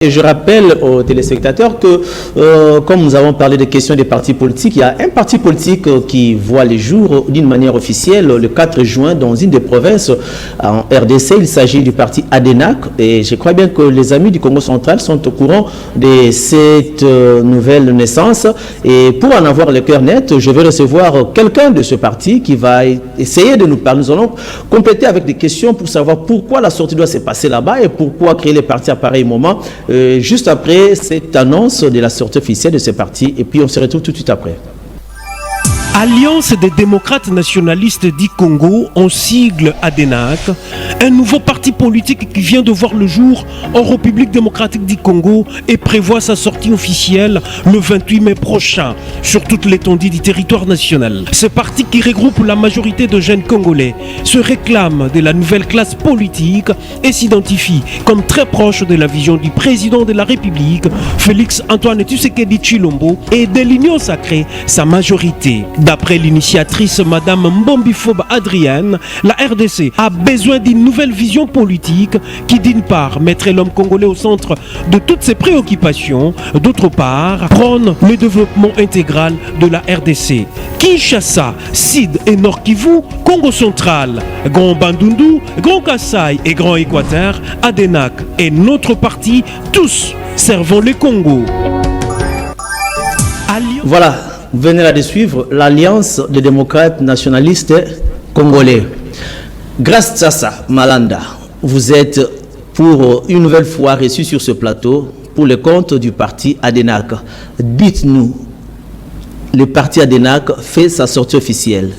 Et je rappelle aux téléspectateurs que, comme nous avons parlé des questions des partis politiques, il y a un parti politique qui voit les jours d'une manière officielle le 4 juin dans une des provinces en RDC. Il s'agit du parti ADENAC et je crois bien que les amis du Congo central sont au courant de cette nouvelle naissance. Et pour en avoir le cœur net, je vais recevoir quelqu'un de ce parti qui va essayer de nous parler. Nous allons compléter avec des questions pour savoir pourquoi la sortie doit se passer là-bas et pourquoi créer les partis à pareil moment. Juste après cette annonce de la sortie officielle de ces partis, et puis on se retrouve tout de suite après. Alliance des démocrates nationalistes du Congo, en sigle ADENAC, un nouveau parti politique qui vient de voir le jour en République démocratique du Congo et prévoit sa sortie officielle le 28 mai prochain sur toute l'étendue du territoire national. Ce parti qui regroupe la majorité de jeunes Congolais se réclame de la nouvelle classe politique et s'identifie comme très proche de la vision du président de la République, Félix Antoine Tshisekedi Tshilombo, et de l'Union sacrée, sa majorité. D'après l'initiatrice Madame Mbombifoba Adrienne, la RDC a besoin d'une nouvelle vision politique qui, d'une part, mettrait l'homme congolais au centre de toutes ses préoccupations, d'autre part, prône le développement intégral de la RDC. Kinshasa, Sid et Nord Kivu, Congo central, Grand Bandundu, Grand Kasaï et Grand Équateur, ADENAC et notre parti, tous servons le Congo. Voilà. Vous venez là de suivre l'Alliance des démocrates nationalistes congolais. Grâce à ça, Malanda, vous êtes pour une nouvelle fois reçu sur ce plateau pour le compte du parti ADENAC. Dites-nous, le parti ADENAC fait sa sortie officielle.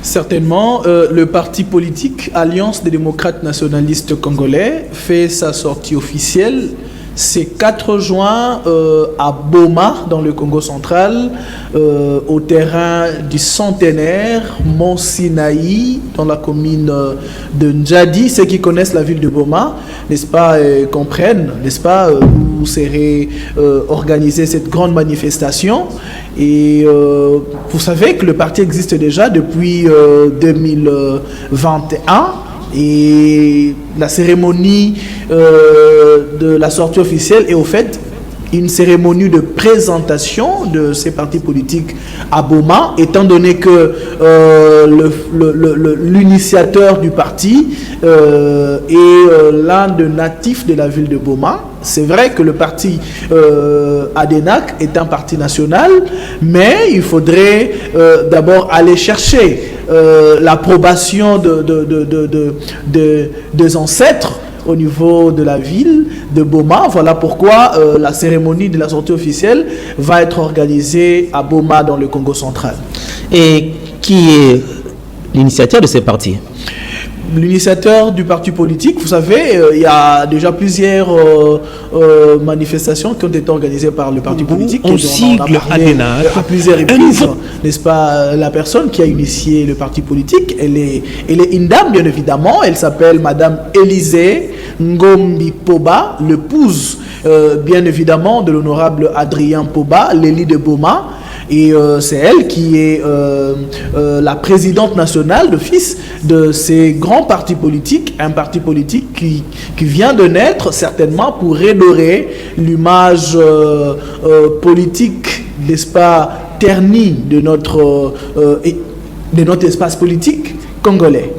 Certainement, le parti politique Alliance des démocrates nationalistes congolais fait sa sortie officielle. C'est 4 juin à Boma, dans le Congo central, au terrain du centenaire Mont Sinaï, dans la commune de Ndjadi. Ceux qui connaissent la ville de Boma, n'est-ce pas, comprennent, n'est-ce pas, où serait organisée cette grande manifestation. Et vous savez que le parti existe déjà depuis 2021. Et la cérémonie de la sortie officielle est au fait une cérémonie de présentation de ces partis politiques à Boma, étant donné que l'initiateur du parti est l'un des natifs de la ville de Boma. C'est vrai que le parti ADENAC est un parti national, mais il faudrait d'abord aller chercher l'approbation des ancêtres au niveau de la ville de Boma. Voilà pourquoi la cérémonie de la sortie officielle va être organisée à Boma, dans le Congo central. Et qui est l'initiateur de ces partis? L'initiateur du parti politique, vous savez, il y a déjà plusieurs manifestations qui ont été organisées par le parti politique. On sigle ADENAC à plusieurs reprises, n'est-ce pas? La personne qui a initié le parti politique, elle est une dame, bien évidemment. Elle s'appelle Madame Élisée Ngombi Poba, l'épouse, bien évidemment, de l'honorable Adrien Poba, l'élie de Boma. Et c'est elle qui est la présidente nationale d'office de ces grands partis politiques, un parti politique qui vient de naître certainement pour redorer l'image politique, n'est-ce pas, ternie de notre espace politique congolais.